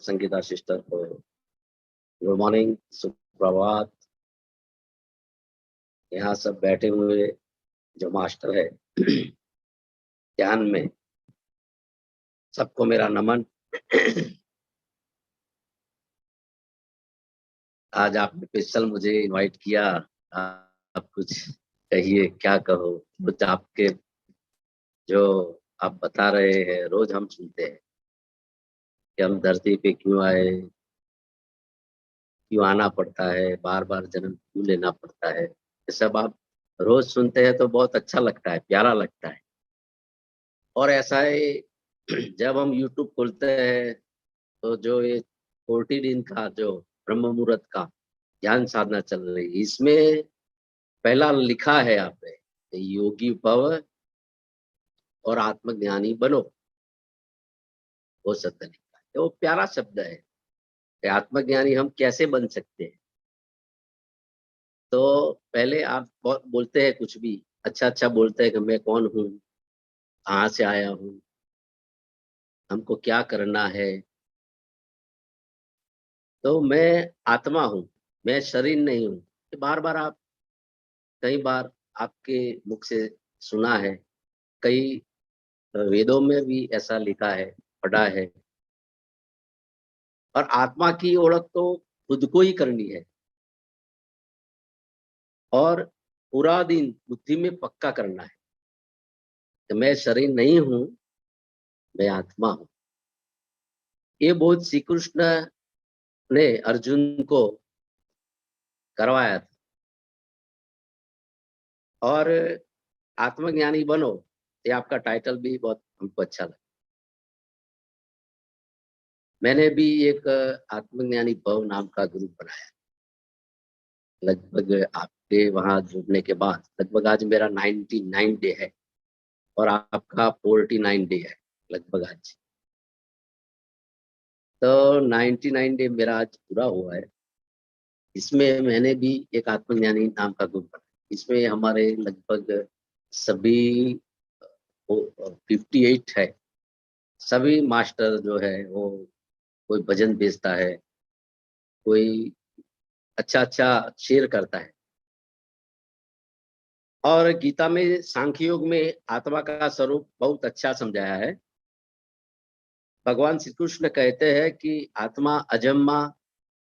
Sangeeta sister को good morning, सुप्रभात। यहाँ सब बैठे हुए जो मास्टर है ध्यान में, सबको मेरा नमन। आज आपने स्पेशल मुझे इनवाइट किया। आप कुछ कहिए, क्या कहो। कुछ आपके जो आप बता रहे हैं, रोज हम सुनते हैं कि हम धरती पे क्यों आए, क्यों आना पड़ता है, बार बार जन्म क्यों लेना पड़ता है। ये सब आप रोज सुनते हैं तो बहुत अच्छा लगता है, प्यारा लगता है। और ऐसा है जब हम यूट्यूब खोलते हैं तो जो ये 40 दिन का जो ब्रह्म मुहूर्त का ध्यान साधना चल रही है, इसमें पहला लिखा है यहाँ पे, योगी भव और आत्मज्ञानी बनो। वो शब्द लिखा है, तो वो प्यारा शब्द है कि आत्मज्ञानी हम कैसे बन सकते हैं। तो पहले आप बोलते हैं कुछ भी अच्छा अच्छा बोलते हैं कि मैं कौन हूँ, कहाँ से आया हूँ, हमको क्या करना है। तो मैं आत्मा हूँ, मैं शरीर नहीं हूँ। बार बार आप, कई बार आपके मुख से सुना है, कई वेदों में भी ऐसा लिखा है, पढ़ा है। और आत्मा की ओळख तो खुद को ही करनी है और पूरा दिन बुद्धि में पक्का करना है कि मैं शरीर नहीं हूँ, मैं आत्मा हूँ। ये बोध श्री कृष्ण ने अर्जुन को करवाया था। और आत्मज्ञानी बनो, ये आपका टाइटल भी बहुत हमको अच्छा लगा। मैंने भी एक आत्मज्ञानी भव नाम का ग्रुप बनाया। लगभग आपके वहां जुड़ने के बाद लगभग आज मेरा 99 डे है और आपका 49 डे है लगभग आज। तो 99 डे मेरा आज पूरा हुआ है। इसमें मैंने भी एक आत्मज्ञानी नाम का ग्रुप बनाया। इसमें हमारे लगभग सभी 58 है। सभी मास्टर जो है वो, कोई भजन भेजता है, कोई अच्छा अच्छा शेयर करता है। और गीता में सांख्य योग में आत्मा का स्वरूप बहुत अच्छा समझाया है। भगवान श्री कृष्ण कहते हैं कि आत्मा अजन्मा,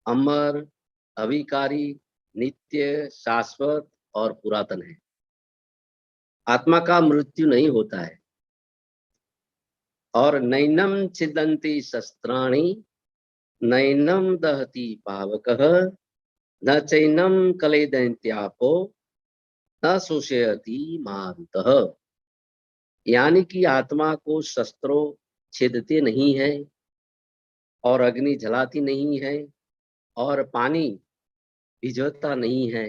अमर, अविकारी, नित्य, शाश्वत और पुरातन है। आत्मा का मृत्यु नहीं होता है। और नैनम छिदन्ति शस्त्राणि, नैनम दहति पावकः, न चैनम कलेदन्त्यापो, न शोषयति महान्तः। यानी कि आत्मा को शस्त्रों छेदते नहीं है और अग्नि जलाती नहीं है और पानी भिजोता नहीं है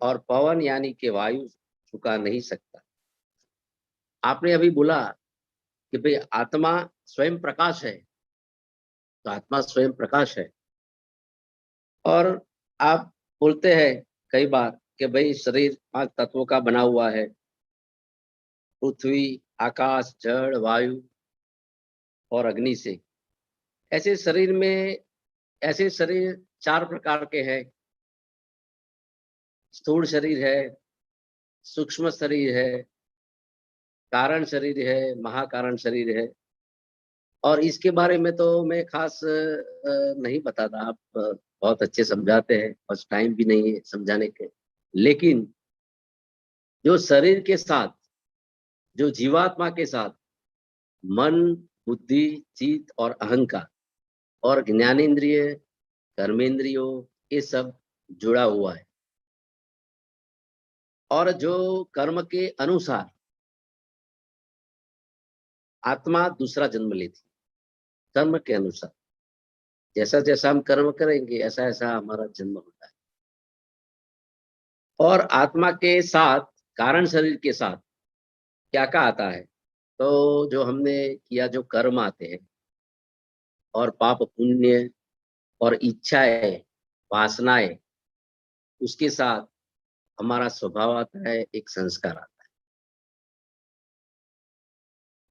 और पवन यानी कि वायु झुका नहीं सकता। आपने अभी बोला कि भाई आत्मा स्वयं प्रकाश है, तो आत्मा स्वयं प्रकाश है। और आप बोलते हैं कई बार कि भाई शरीर 5 तत्वों का बना हुआ है, पृथ्वी, आकाश, जड़, वायु और अग्नि से। ऐसे शरीर में, ऐसे शरीर 4 प्रकार के हैं। स्थूल शरीर है, सूक्ष्म शरीर है, कारण शरीर है, महाकारण शरीर है। और इसके बारे में तो मैं खास नहीं बताता। आप बहुत अच्छे समझाते हैं और टाइम भी नहीं है समझाने के। लेकिन जो शरीर के साथ, जो जीवात्मा के साथ मन, बुद्धि, चित्त और अहंकार और ज्ञानेंद्रिय, कर्मेंद्रियों, ये सब जुड़ा हुआ है। और जो कर्म के अनुसार आत्मा दूसरा जन्म लेती, कर्म के अनुसार जैसा जैसा हम कर्म करेंगे ऐसा ऐसा हमारा जन्म होता है। और आत्मा के साथ, कारण शरीर के साथ क्या क्या आता है, तो जो हमने किया, जो कर्म आते हैं और पाप पुण्य और इच्छाएं, वासनाएं, उसके साथ हमारा स्वभाव आता है, एक संस्कार आता है।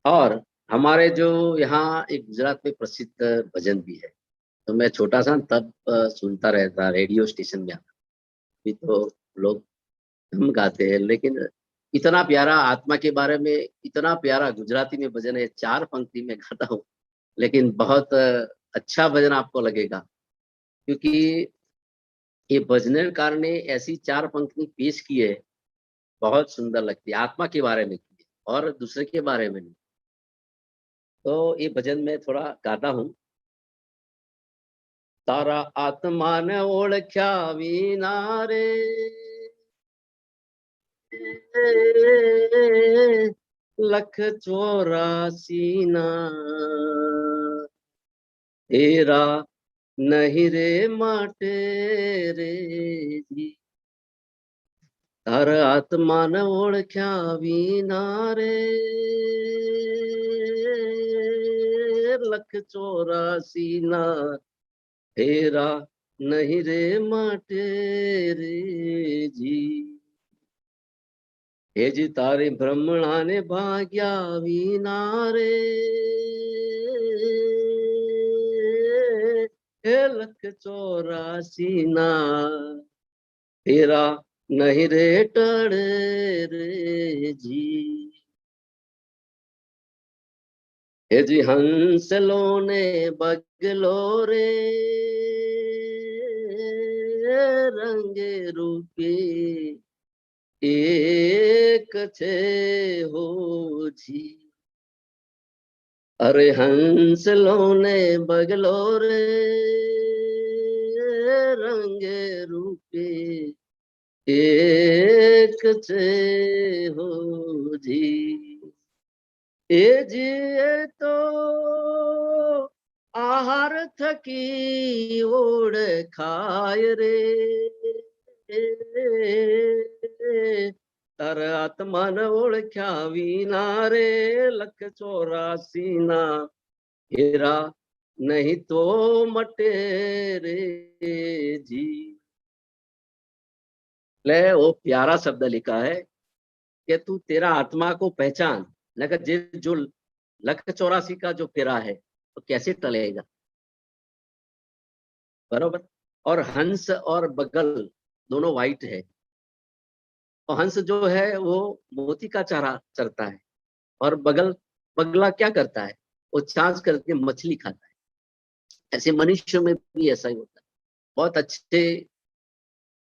और हमारे जो यहाँ एक गुजरात में प्रसिद्ध भजन भी है, तो मैं छोटा सा तब सुनता रहता, रेडियो स्टेशन में आता। अभी तो लोग हम गाते हैं, लेकिन इतना प्यारा आत्मा के बारे में, इतना प्यारा गुजराती में भजन है, 4 पंक्ति में गाता हूँ, लेकिन बहुत अच्छा भजन आपको लगेगा, क्योंकि ये भजनकार ने ऐसी 4 पंक्ति पेश की है, बहुत सुंदर लगती है, आत्मा के बारे में की है और दूसरे के बारे में नहीं। तो ये भजन में थोड़ा गाता हूँ। तारा आत्मा ने ओळख्या विना रे, लख 84 ना तेरा नहीं रे माटे रे जी। तार आत्मा ने ओळख्या विना रे, लख 84 ना तेरा नहीं रे माटे रे जी। हे जी तारे ब्रह्मणा ने भाग्या विना रे, हे लख 84 ना तेरा नहीं रे टड़े रे जी। हे जी हंसलो ने बगलो रे, रंगे रूपे एक छे हो जी। अरे हंसलो ने बगलो रे, रंगे रूपे एक छे हो जी। ए जी ए तो आहार थकी ओळखाय रे, तर आत्मान ओळख्या विना रे, लख 84 ना हेरा नहीं तो मटे रे जी। ले वो प्यारा शब्द लिखा है कि तू तेरा आत्मा को पहचान, नगर जो लख 84 का जो फेरा है तो कैसे टलेगा, बरोबर। और हंस और बगल दोनों वाइट है, और हंस जो है वो मोती का चारा चरता है, और बगला क्या करता है, वो छाछ करके मछली खाता है। ऐसे मनुष्य में भी ऐसा ही होता है। बहुत अच्छे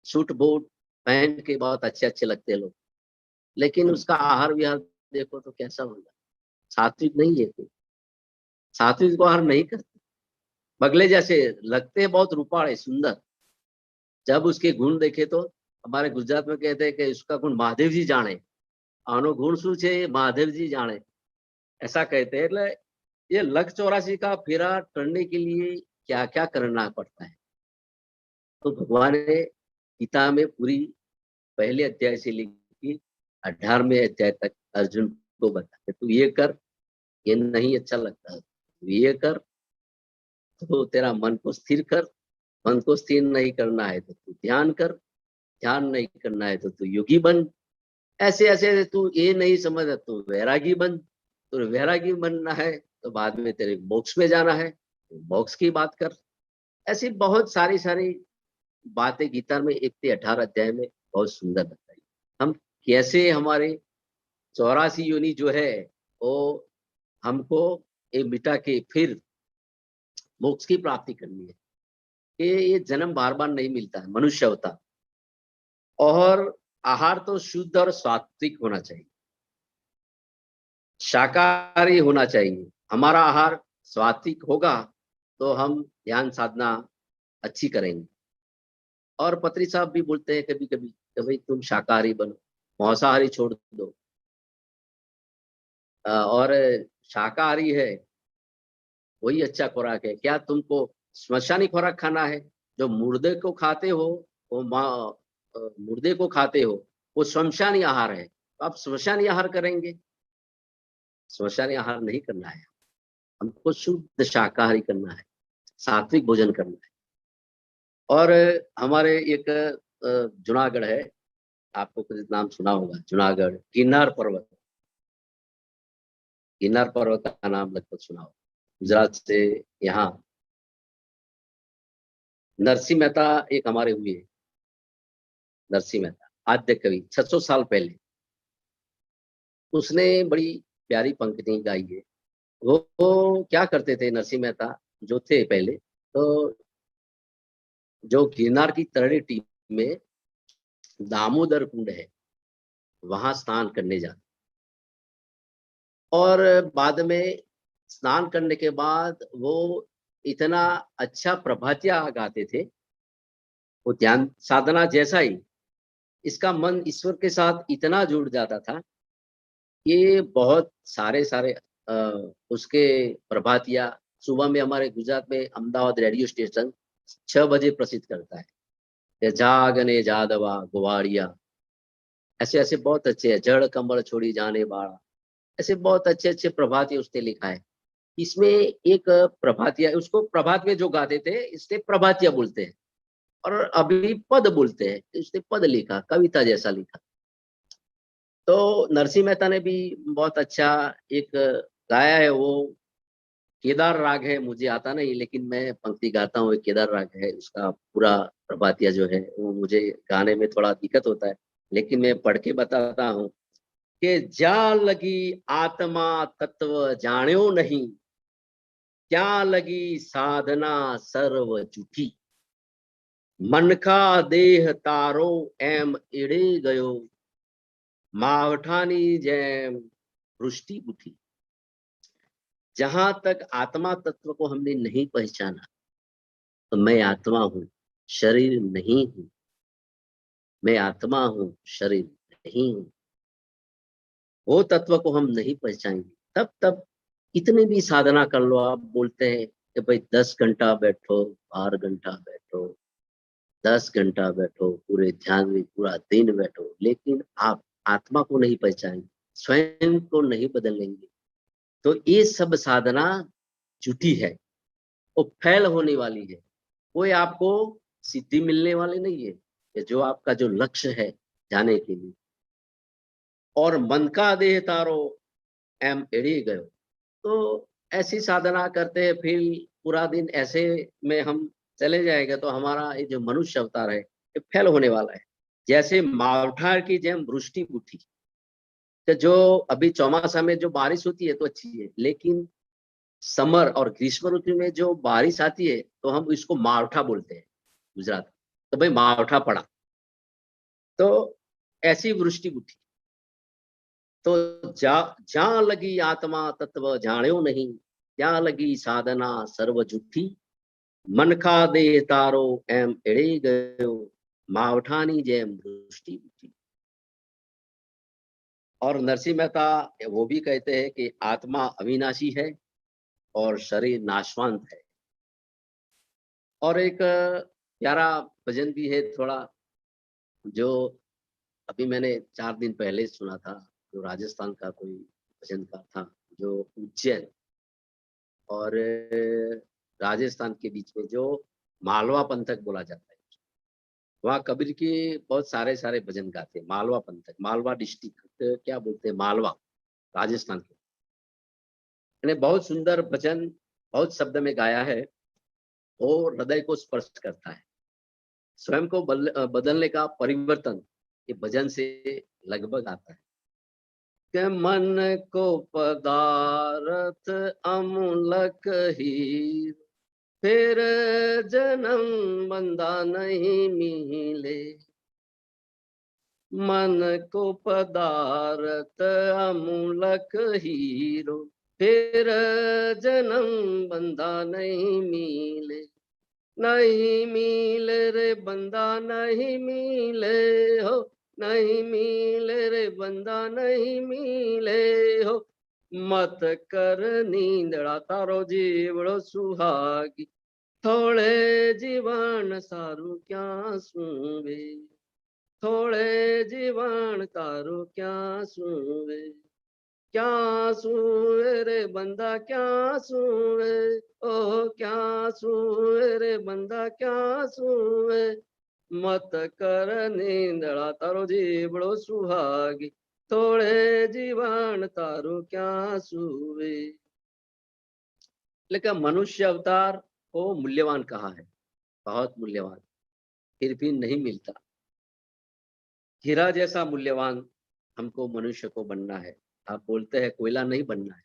सूट बूट पहन के बहुत अच्छे अच्छे लगते हैं लोग, लेकिन उसका आहार विहार देखो तो कैसा होगा, सात्विक नहीं है कोई, सात्विक आहार नहीं करते। बगले जैसे लगते हैं, बहुत रूपाळे सुंदर, जब उसके गुण देखे तो हमारे गुजरात में कहते हैं कि उसका गुण महादेव जी जाने, आनो गुण शू छे महादेव जी जाने, ऐसा कहते हैं। એટલે ये लख 84 का फेरा टलने के लिए क्या क्या करना पड़ता है, तो भगवान ने गीता में पूरी पहले अध्याय से लेकर 18वें अध्याय तक अर्जुन को बताते, तू ये कर, ये नहीं अच्छा लगता है तू ये कर, तो तेरा मन को स्थिर कर, मन को स्थिर नहीं करना है तो तू ध्यान कर, ध्यान नहीं करना है तो तू योगी बन, ऐसे ऐसे तू ये नहीं समझ तू वैरागी बन, तो वैरागी बनना है तो बाद में तेरे मोक्ष में जाना है, तो मोक्ष की बात कर। ऐसी बहुत सारी सारी बातें गीता में 1 से 18 अध्याय में बहुत सुंदर बताई। हम कैसे हमारे 84 योनि जो है वो हमको ये मिटा के फिर मोक्ष की प्राप्ति करनी है, ये जन्म बार बार नहीं मिलता है, मनुष्य होता। और आहार तो शुद्ध और सात्विक होना चाहिए, शाकाहारी होना चाहिए। हमारा आहार सात्विक होगा तो हम ध्यान साधना अच्छी करेंगे। और पत्री साहब भी बोलते हैं कभी कभी कि भाई तुम शाकाहारी बनो, मांसाहारी छोड़ दो। और शाकाहारी है वही अच्छा खुराक है क्या, तुमको श्मशानी खुराक खाना है, जो मुर्दे को खाते हो वो मुर्दे को खाते हो, वो श्मशानी आहार है, तो आप श्मशानी आहार करेंगे, श्मशानी आहार नहीं करना है। हमको शुद्ध शाकाहारी करना है, सात्विक भोजन करना है। और हमारे एक जूनागढ़ है, आपको कुछ नाम सुना होगा, जूनागढ़ गिरनार पर्वत, गिरनार पर्वत का नाम लगभग सुना हो। गुजरात से यहाँ नरसिंह मेहता एक हमारे हुए, नरसिंह मेहता आद्य कवि 600 साल पहले, उसने बड़ी प्यारी पंक्ति गाई है। वो क्या करते थे नरसिंह मेहता जो थे पहले, तो जो गिरनार की तलहटी में दामोदर कुंड है, वहां स्नान करने जाते, और बाद में स्नान करने के बाद वो इतना अच्छा प्रभातिया गाते थे, वो ध्यान साधना जैसा ही इसका मन ईश्वर के साथ इतना जुड़ जाता था। ये बहुत सारे सारे उसके प्रभातिया सुबह में हमारे गुजरात में अहमदाबाद रेडियो स्टेशन 6 बजे प्रसिद्ध करता है। ये जागने जादवा गुवाड़िया, ऐसे ऐसे बहुत अच्छे हैं, जड़ कमर छोड़ी जाने वाला, ऐसे बहुत अच्छे अच्छे प्रभातिया उसने लिखा है। इसमें एक प्रभातिया, उसको प्रभात में जो गाते थे इसलिए प्रभातिया बोलते हैं, और अभी पद बोलते हैं, उसने पद लिखा, कविता जैसा लिखा। तो नरसिंह मेहता ने भी बहुत अच्छा एक गाया है। वो केदार राग है, मुझे आता नहीं, लेकिन मैं पंक्ति गाता हूँ। एक केदार राग है, उसका पूरा प्रभातिया जो है वो मुझे गाने में थोड़ा दिक्कत होता है, लेकिन मैं पढ़ के बताता हूँ कि जा लगी आत्मा तत्व जाण्यो नहीं, क्या लगी साधना सर्व जूठी, मन का देह तारो एम एड़े गयो, मावठानी जैम रुष्टि उठी। जहां तक आत्मा तत्व को हमने नहीं पहचाना, तो मैं आत्मा हूं, शरीर नहीं हूं, मैं आत्मा हूं, शरीर नहीं हूं, वो तत्व को हम नहीं पहचानेंगे, तब तब कितनी भी साधना कर लो। आप बोलते हैं कि भाई 10 घंटा बैठो, 12 घंटा बैठो, 10 घंटा बैठो, पूरे ध्यान में पूरा दिन बैठो, लेकिन आप आत्मा को नहीं पहचानेंगे, स्वयं को नहीं बदलेंगे, तो ये सब साधना झूठी है, वो फेल होने वाली है। कोई आपको सिद्धि मिलने वाली नहीं है, कि जो आपका जो लक्ष्य है जाने के लिए। और मन का देह तारो एम एड़ी गयो, तो ऐसी साधना करते हैं, फिर पूरा दिन ऐसे में हम चले जाएंगे, तो हमारा ये जो मनुष्य अवतार है ये फेल होने वाला है। जैसे मावठार की जेम वृष्टि उठी, कि जो अभी चौमासा में जो बारिश होती है तो अच्छी है, लेकिन समर और ग्रीष्म ऋतु में जो बारिश आती है तो हम इसको मावठा बोलते हैं गुजरात में। तो भाई मावठा पड़ा, तो ऐसी वृष्टि उठी। तो जा जा लगी आत्मा तत्व जाण्यो नहीं, क्या लगी साधना सर्व झूठी, मन का दे तारो एम एड़े गयो, मावठानी जैम दृष्टि उठी। और नरसिंह मेहता वो भी कहते हैं कि आत्मा अविनाशी है और शरीर नाशवांत है। और एक प्यारा भजन भी है थोड़ा, जो अभी मैंने 4 दिन पहले सुना था, जो राजस्थान का कोई भजनकार था, जो उज्जैन और राजस्थान के बीच में जो मालवा पंथक बोला जाता है, वहाँ कबीर के बहुत सारे सारे भजन गाते हैं। मालवा पंथक, मालवा डिस्ट्रिक्ट क्या बोलते हैं, मालवा, राजस्थान के। मैंने बहुत सुंदर भजन बहुत शब्द में गाया है, और हृदय को स्पर्श करता है। स्वयं को बदलने का परिवर्तन ये भजन से लगभग आता है। कि मन को पदार्थ अमूलक ही, फिर जन्म बंदा नहीं मिले, मन को पदार्थ अमूलक हीरो, फिर जन्म बंदा नहीं मिले, नहीं मिले रे बंदा नहीं मिले हो, नहीं मिले रे बंदा नहीं मिले हो, मत कर नींदड़ा तारो जीवड़ो सुहागी, थोड़े जीवन सारू क्या सूवे, थोड़े जीवन तारू क्या सूवे, क्या सूवे रे बंदा क्या सूवे, ओ क्या सूवे रे बंदा क्या सूवे, मत कर नींदड़ा तारो जीवड़ो सुहागी, तोड़े जीवन तारो क्या सुवे। लेकिन मनुष्य अवतार को मूल्यवान कहा है, बहुत मूल्यवान, फिर भी नहीं मिलता। हीरा जैसा मूल्यवान हमको मनुष्य को बनना है। आप बोलते हैं कोयला नहीं बनना है,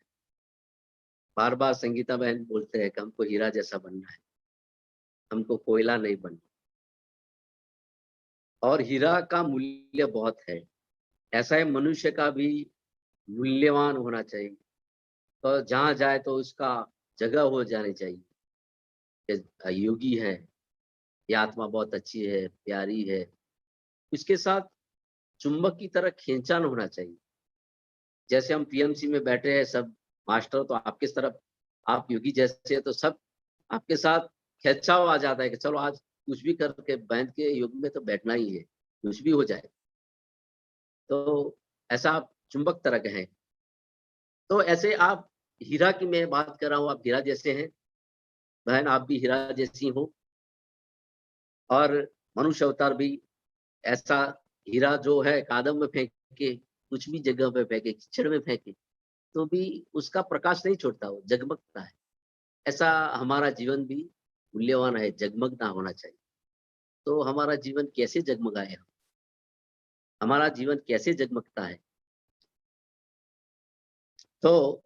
बार बार संगीता बहन बोलते हैं कि हमको हीरा जैसा बनना है, हमको कोयला नहीं बनना। और हीरा का मूल्य बहुत है, ऐसा है मनुष्य का भी मूल्यवान होना चाहिए। तो जहाँ जाए तो उसका जगह हो जानी चाहिए कि योगी है, ये आत्मा बहुत अच्छी है, प्यारी है। उसके साथ चुंबक की तरह खींचान होना चाहिए। जैसे हम पीएमसी में बैठे हैं सब मास्टर, तो आपके तरफ आप योगी जैसे हैं, तो सब आपके साथ खिंचाव आ जाता है कि चलो आज कुछ भी करके बैंड के योग में तो बैठना ही है, कुछ भी हो जाए। तो ऐसा आप चुंबक तरह के हैं। तो ऐसे आप हीरा की मैं बात कर रहा हूँ, आप हीरा जैसे हैं, बहन आप भी हीरा जैसी हो। और मनुष्य अवतार भी ऐसा हीरा जो है कादम में फेंके, कुछ भी जगह पे फेंके, कीचड़ में फेंके, तो भी उसका प्रकाश नहीं छोड़ता, वो जगमगता है। ऐसा हमारा जीवन भी मूल्यवान है, जगमगना होना चाहिए। तो हमारा जीवन कैसे जगमगाए, हमारा जीवन कैसे जगमगता है? तो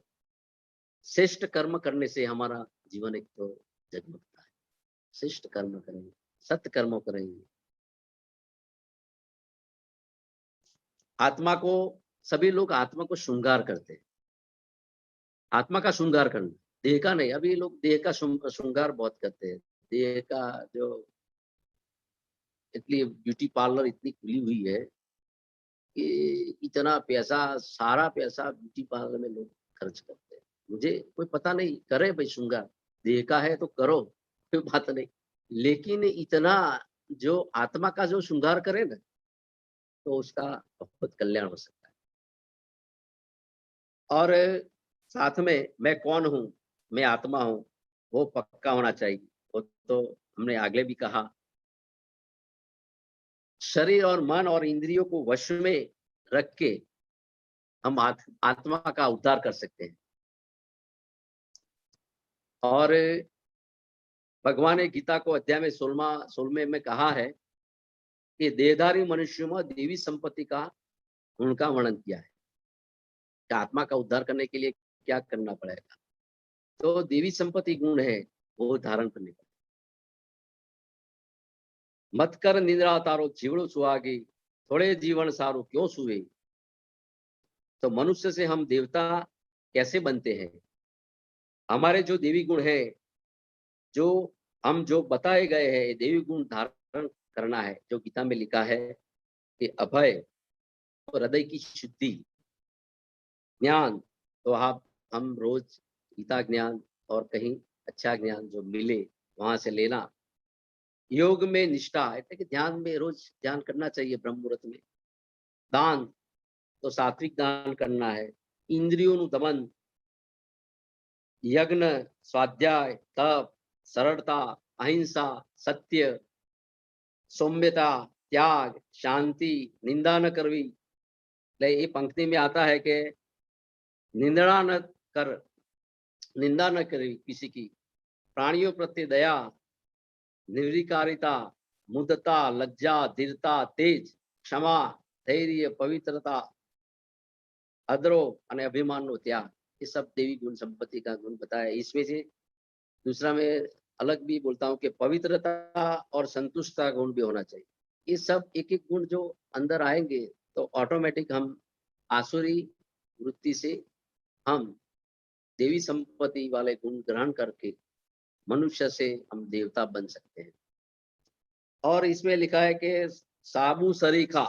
श्रेष्ठ कर्म करने से हमारा जीवन एक तो जगमगता है। श्रेष्ठ कर्म करेंगे, सत्य कर्म करेंगे। आत्मा को, सभी लोग आत्मा को श्रृंगार करते हैं, आत्मा का श्रृंगार करना, देह का नहीं। अभी लोग देह का श्रृंगार बहुत करते हैं। देह का जो इतनी ब्यूटी पार्लर इतनी खुली हुई है कि इतना पैसा, सारा पैसा ब्यूटी पार्लर में लोग खर्च करते हैं। मुझे कोई पता नहीं, करे भाई श्रृंगार, देह का है तो करो, कोई बात नहीं। लेकिन इतना जो आत्मा का जो श्रृंगार करे ना, तो उसका बहुत कल्याण हो सकता है। और साथ में मैं कौन हूँ, मैं आत्मा हूँ, वो पक्का होना चाहिए। वो तो हमने आगे भी कहा, शरीर और मन और इंद्रियों को वश में रख के हम आत्मा का उद्धार कर सकते हैं। और भगवान ने गीता को अध्याय में 16वें में कहा है कि देहधारी मनुष्यों में देवी संपत्ति का गुण का वर्णन किया है कि आत्मा का उद्धार करने के लिए क्या करना पड़ेगा। तो देवी संपत्ति गुण है, वो धारण करने का। मत कर निद्रा तारो जीवड़ो सुहागी, थोड़े जीवन सारो क्यों सुवे। तो मनुष्य से हम देवता कैसे बनते हैं? हमारे जो देवी गुण है, जो हम जो बताए गए हैं, ये देवी गुण धारण करना है। जो गीता में लिखा है कि अभय और हृदय की शुद्धि, ज्ञान, तो आप हम रोज गीता ज्ञान और कहीं अच्छा ज्ञान जो मिले वहां से लेना। योग में निष्ठा, ऐसे कि ध्यान में रोज ध्यान करना चाहिए ब्रह्म मुहूर्त में। दान, तो सात्विक दान करना है। इंद्रियों नु दमन, यज्ञ, स्वाध्याय, तप, सरलता, अहिंसा, सत्य, सौम्यता, त्याग, शांति, निंदा न करवी। ये पंक्ति में आता है कि निंदा न कर, निंदा न करी किसी की, प्राणियों प्रति दया, निर्विकारिता, मुदता, लज्जा, धीरता, तेज, क्षमा, धैर्य, पवित्रता, अद्रोह અને अभिमान त्याग, ये सब देवी गुण संपत्ति का गुण बताया। इसमें से दूसरा मैं अलग भी बोलता हूँ कि पवित्रता और संतुष्टता गुण भी होना चाहिए। ये सब एक एक गुण जो अंदर आएंगे तो ऑटोमेटिक हम आसुरी वृत्ति से हम देवी संपत्ति वाले गुण ग्रहण करके मनुष्य से हम देवता बन सकते हैं। और इसमें लिखा है कि साबु सरीखा,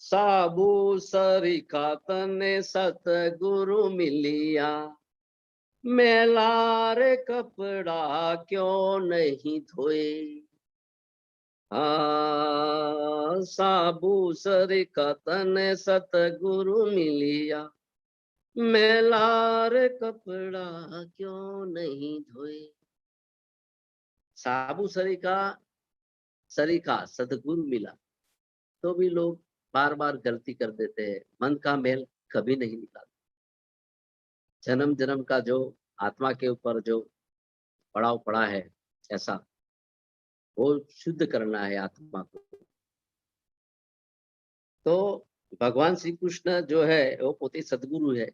साबु सरीखा तने सतगुरु मिलिया, मैलार कपड़ा क्यों नहीं धोए। साबु सरीखा तने सतगुरु मिलिया, मैलार कपड़ा क्यों नहीं धोए। साबु सरीखा, सरीखा सदगुरु मिला तो भी लोग बार बार गलती कर देते हैं, मन का मेल कभी नहीं निकालते। जन्म जन्म का जो आत्मा के ऊपर जो पड़ाव पड़ा है, ऐसा वो शुद्ध करना है आत्मा को। तो भगवान श्री कृष्ण जो है वो पोते सदगुरु है।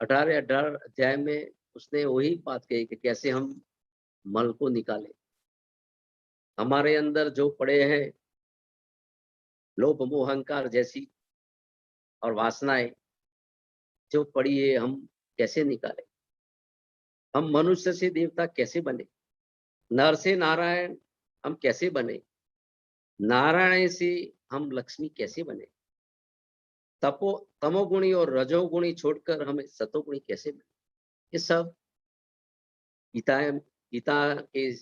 18 अध्याय में उसने वही बात कही कि कैसे हम मल को निकालें। हमारे अंदर जो पड़े हैं लोभ मोह अहंकार जैसी और वासनाएं जो पड़ी है, हम कैसे निकालें। हम मनुष्य से देवता कैसे बने, नर से नारायण हम कैसे बने, नारायण से हम लक्ष्मी कैसे बने, तमोगुणी और रजोगुणी छोड़कर हमें सतोगुणी कैसे बने। ये सब गीता के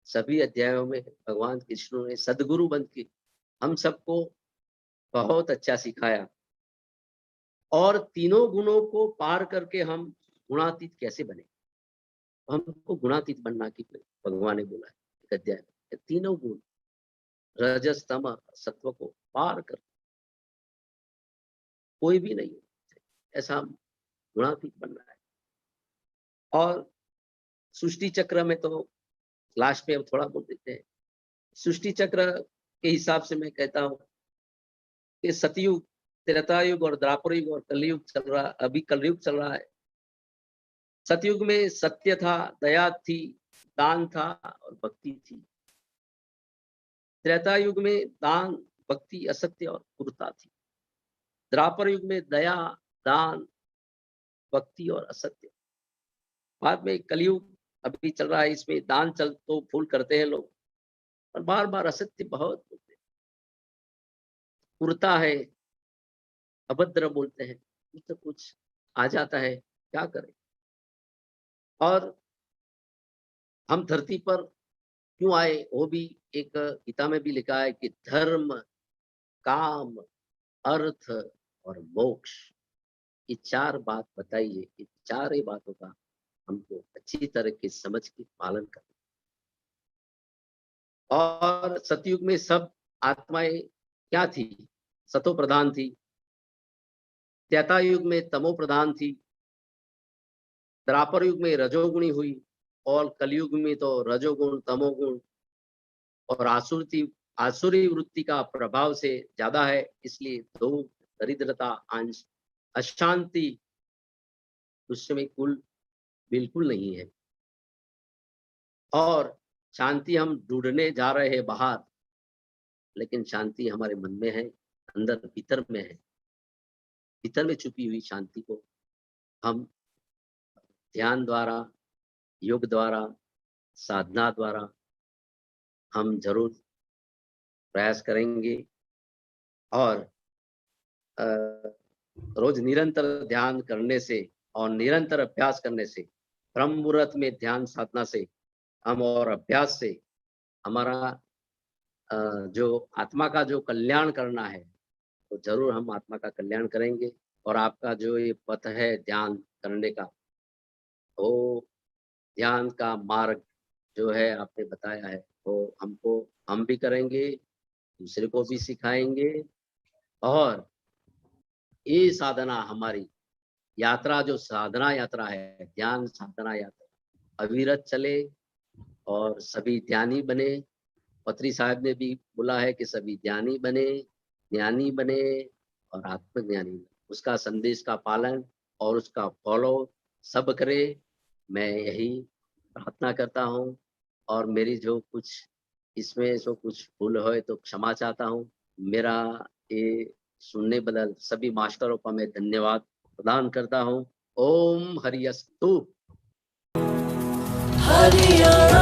सभी अध्यायों में भगवान कृष्ण ने सदगुरु बन के हम सबको बहुत अच्छा सिखाया। और तीनों गुणों को पार करके हम गुणातीत कैसे बने। हमको गुणातीत बनना की भगवान ने बोला है एक अध्याय में। तीनों गुण रजस तम सत्व को पार कर कोई भी नहीं ऐसा गुणातीत बनना है। और सृष्टि चक्र में तो लास्ट में थोड़ा बोल देते हैं। सृष्टि चक्र के हिसाब से मैं कहता हूँ कि सतयुग, त्रेता युग और द्वापर युग और कलयुग चल रहा, अभी कलयुग चल रहा है। सतयुग में सत्य था, दया थी, दान था और भक्ति थी। त्रेता युग में दान, भक्ति, असत्य और क्रूरता थी। द्वापर युग में दया, दान, भक्ति और असत्य। बाद में कलयुग अभी चल रहा है, इसमें दान चल तो फूल करते हैं लोग और बार बार असत्य बहुत बोलते हैं, क्रूरता है, अभद्र बोलते हैं, कुछ तो कुछ आ जाता है, क्या करें। और हम धरती पर क्यों आए वो भी एक गीता में भी लिखा है कि धर्म, काम, अर्थ और मोक्ष, ये 4 बात बताइए। ये 4 ही बातों का हमको अच्छी तरह के समझ के पालन करना। और सतयुग में सब आत्माएं क्या थी, सतो प्रधान थी। त्रेता युग में तमो प्रधान थी। द्वापर युग में रजोगुणी हुई और कलयुग में तो रजोगुण, तमोगुण और आसुरी वृत्ति का प्रभाव से ज्यादा है। इसलिए दुख, दरिद्रता, अंश, अशांति उस समय कुल बिल्कुल नहीं है। और शांति हम ढूंढने जा रहे हैं बाहर, लेकिन शांति हमारे मन में है, अंदर भीतर में है। भीतर में छुपी हुई शांति को हम ध्यान द्वारा, योग द्वारा, साधना द्वारा हम जरूर प्रयास करेंगे। और रोज निरंतर ध्यान करने से और निरंतर अभ्यास करने से, ब्रह्म मुहूर्त में ध्यान साधना से हम और अभ्यास से हमारा जो आत्मा का जो कल्याण करना है तो जरूर हम आत्मा का कल्याण करेंगे। और आपका जो ये पथ है ध्यान करने का, वो ध्यान का मार्ग जो है आपने बताया है, वो हम भी करेंगे, दूसरे को भी सिखाएंगे। और ये साधना हमारी यात्रा, जो साधना यात्रा है, ध्यान साधना यात्रा अविरत चले और सभी ध्यानी बने। पत्री साहब ने भी बोला है कि सभी ध्यानी बने, ज्ञानी बने और आत्मज्ञानी बने। उसका संदेश का पालन और उसका फॉलो सब करे, मैं यही प्रार्थना करता हूँ। और मेरी जो कुछ इसमें जो कुछ भूल हो तो क्षमा चाहता हूँ। मेरा ये सुनने बदल सभी मास्टरों का मैं धन्यवाद प्रदान करता हूँ। ओम हरियस्तु। हरिया